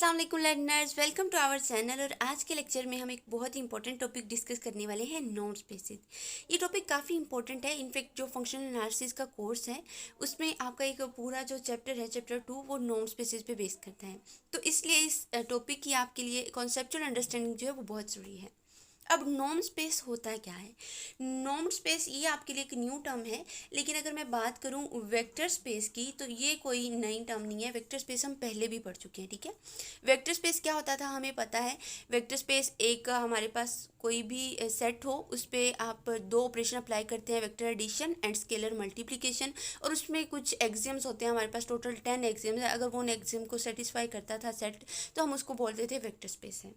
अस्सलाम वालेकुम learners, welcome to our channel. और आज के लेक्चर में हम एक बहुत ही इंपॉर्टेंट टॉपिक डिस्कस करने वाले हैं, नोम स्पेसेस। ये टॉपिक काफ़ी इंपॉर्टेंट है। इनफैक्ट जो फंक्शनल एनालिसिस का कोर्स है उसमें आपका एक पूरा जो चैप्टर है, चैप्टर 2, वो नोम स्पेसेस पे बेस करता है। तो इसलिए इस टॉपिक की आपके लिए कॉन्सेप्चुअल अंडरस्टैंडिंग जो है वो बहुत ज़रूरी है। अब नॉर्म स्पेस होता है क्या है? नॉर्म स्पेस ये आपके लिए एक न्यू टर्म है, लेकिन अगर मैं बात करूं वेक्टर स्पेस की तो ये कोई नई टर्म नहीं है। वेक्टर स्पेस हम पहले भी पढ़ चुके हैं, ठीक है। वेक्टर स्पेस क्या होता था हमें पता है। वेक्टर स्पेस एक हमारे पास कोई भी सेट हो, उस पर आप दो ऑपरेशन अप्लाई करते हैं, vector addition and scalar multiplication, और उसमें कुछ एग्जिम्स होते हैं। हमारे पास टोटल 10 एग्जिम्स है। अगर वो उन एग्जिम को सेटिस्फाई करता था सेट, तो हम उसको बोलते थे वेक्टर स्पेस है,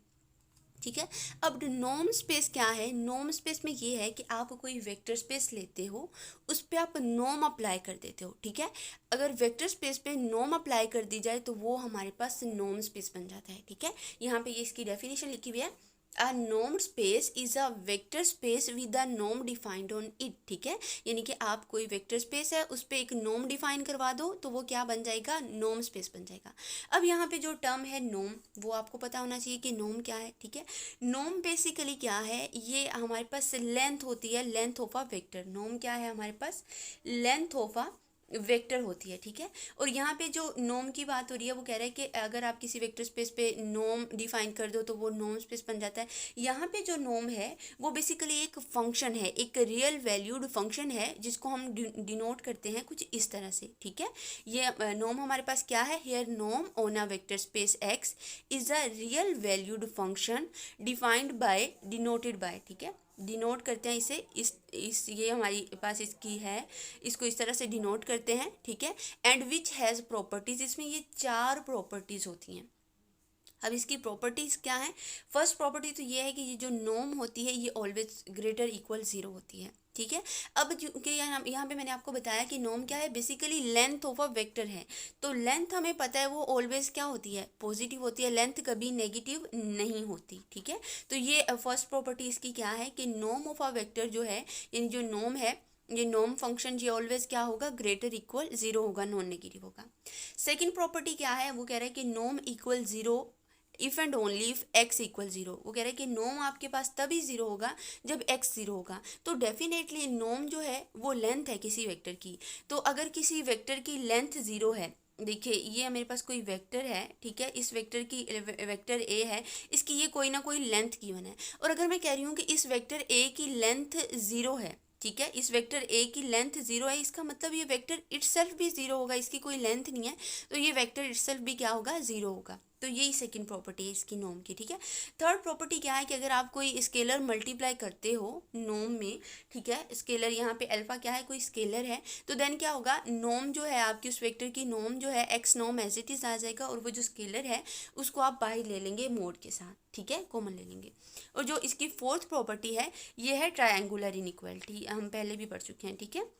ठीक है। अब नॉर्म स्पेस क्या है? नॉर्म स्पेस में ये है कि आप कोई वेक्टर स्पेस लेते हो, उस पर आप नॉर्म अप्लाई कर देते हो, ठीक है। अगर वेक्टर स्पेस पे नॉर्म अप्लाई कर दी जाए तो वो हमारे पास नॉर्म स्पेस बन जाता है, ठीक है। यहाँ पे ये इसकी डेफिनेशन लिखी हुई है, a norm space is a vector space with a norm defined on it, ठीक है। यानी कि आप कोई वेक्टर स्पेस है उस पर एक नॉर्म डिफाइन करवा दो तो वो क्या बन जाएगा? नॉर्म स्पेस बन जाएगा। अब यहाँ पे जो टर्म है नॉर्म, वो आपको पता होना चाहिए कि नॉर्म क्या है, ठीक है। नॉर्म बेसिकली क्या है? ये हमारे पास लेंथ होती है, length of a vector. Norm क्या है हमारे पास? लेंथ ऑफ अ वेक्टर होती है, ठीक है। और यहाँ पे जो नॉर्म की बात हो रही है वो कह रहा है कि अगर आप किसी वेक्टर स्पेस पे नॉर्म डिफाइन कर दो तो वो नॉर्म स्पेस बन जाता है। यहाँ पे जो नॉर्म है वो बेसिकली एक फंक्शन है, एक रियल वैल्यूड फंक्शन है, जिसको हम डिनोट करते हैं कुछ इस तरह से, ठीक है। ये नॉर्म हमारे पास क्या है? Here norm on a vector space x is a real valued function defined by, denoted by, ठीक है। डिनोट करते हैं इसे, इस ये हमारी पास इसकी है, इसको इस तरह से डिनोट करते हैं, ठीक है। एंड विच हैज़ प्रॉपर्टीज, इसमें ये 4 प्रॉपर्टीज होती हैं। अब इसकी प्रॉपर्टीज क्या है? फर्स्ट प्रॉपर्टी तो ये है कि ये जो नॉर्म होती है ये ऑलवेज ग्रेटर इक्वल 0 होती है, ठीक है। अब क्योंकि यहाँ पे मैंने आपको बताया कि नॉर्म क्या है, basically length of a vector है। तो लेंथ हमें पता है वो ऑलवेज क्या होती है? पॉजिटिव होती है। लेंथ कभी नेगेटिव नहीं होती, ठीक है। तो ये फर्स्ट प्रॉपर्टी इसकी क्या है कि नॉर्म ऑफ अ वेक्टर जो है, यानी जो नॉर्म है, ये नॉर्म फंक्शन ये ऑलवेज क्या होगा? ग्रेटर इक्वल 0 होगा, नॉन नेगेटिव होगा। सेकेंड प्रॉपर्टी क्या है? वो कह रहा है कि norm equal 0 if and only if x equal 0। वो कह रहे हैं कि नॉर्म आपके पास तभी 0 होगा जब एक्स 0 होगा। तो डेफिनेटली नॉर्म जो है वो लेंथ है किसी वेक्टर की। तो अगर किसी वेक्टर की लेंथ 0 है, देखिए ये मेरे पास कोई वेक्टर है, ठीक है। इस वेक्टर की वेक्टर ए है, इसकी ये कोई ना कोई लेंथ गिवन है। और अगर मैं कह रही हूँ कि इस वेक्टर ए की लेंथ 0 है, ठीक है, इस वेक्टर ए की लेंथ 0 है, इसका मतलब ये वेक्टर इटसेल्फ भी 0 होगा। इसकी कोई लेंथ नहीं है तो ये वेक्टर इटसेल्फ भी क्या होगा? 0 होगा। तो यही सेकंड प्रॉपर्टी है इसकी नॉर्म की, ठीक है। थर्ड प्रॉपर्टी क्या है कि अगर आप कोई स्केलर मल्टीप्लाई करते हो नॉर्म में, ठीक है, स्केलर यहाँ पे अल्फा क्या है? कोई स्केलर है, तो देन क्या होगा? नॉर्म जो है आपकी उस वेक्टर की नॉर्म जो है x norm as it is आ जाएगा, और वो जो स्केलर है उसको आप बाहर ले लेंगे मोड के साथ, ठीक है, कॉमन ले लेंगे। और जो इसकी फोर्थ प्रॉपर्टी है ये है ट्रायंगुलर इनइक्वालिटी, हम पहले भी पढ़ चुके हैं, ठीक है।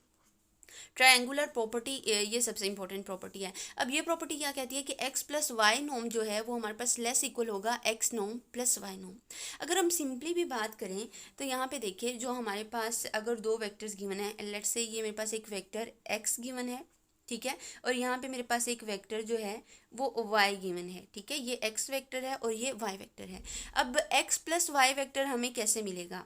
ट्रायंगुलर प्रॉपर्टी ये सबसे इंपॉर्टेंट प्रॉपर्टी है। अब ये प्रॉपर्टी क्या कहती है कि एक्स प्लस वाई नॉर्म जो है वो हमारे पास लेस इक्वल होगा x norm plus y norm. अगर हम सिंपली भी बात करें तो यहाँ पे देखिए, जो हमारे पास अगर दो वेक्टर्स गिवन है, लेट्स से ये मेरे पास एक वेक्टर एक्स गिवन है, ठीक है, और यहाँ पे मेरे पास एक वेक्टर जो है वो वाई गिवन है, ठीक है। ये एक्स वेक्टर है और ये वाई वेक्टर है। अब एक्स प्लस वाई वेक्टर हमें कैसे मिलेगा?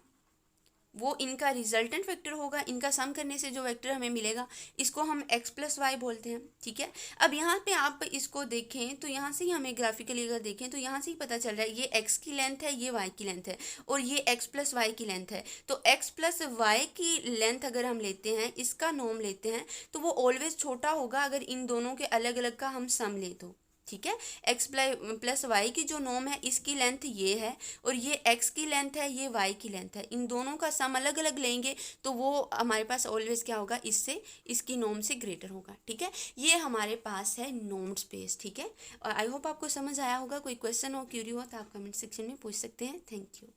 वो इनका रिजल्टेंट वेक्टर होगा, इनका सम करने से जो वेक्टर हमें मिलेगा इसको हम x प्लस वाई बोलते हैं, ठीक है। अब यहाँ पे आप इसको देखें तो यहाँ से ही हमें ग्राफिकली अगर देखें तो यहाँ से ही पता चल रहा है ये x की लेंथ है, ये y की लेंथ है, और ये x प्लस वाई की लेंथ है। तो x प्लस वाई की लेंथ अगर हम लेते हैं, इसका नॉर्म लेते हैं, तो वो ऑलवेज छोटा होगा अगर इन दोनों के अलग अलग का हम सम ले तो, ठीक है। x प्लस वाई की जो नॉर्म है इसकी लेंथ ये है, और ये x की लेंथ है, ये y की लेंथ है। इन दोनों का सम अलग अलग लेंगे तो वो हमारे पास ऑलवेज क्या होगा? इससे इसकी नॉर्म से ग्रेटर होगा, ठीक है। ये हमारे पास है नॉर्म स्पेस, ठीक है। और आई होप आपको समझ आया होगा। कोई क्वेश्चन हो, क्यूरी हो तो आप कमेंट सेक्शन में पूछ सकते हैं। Thank you.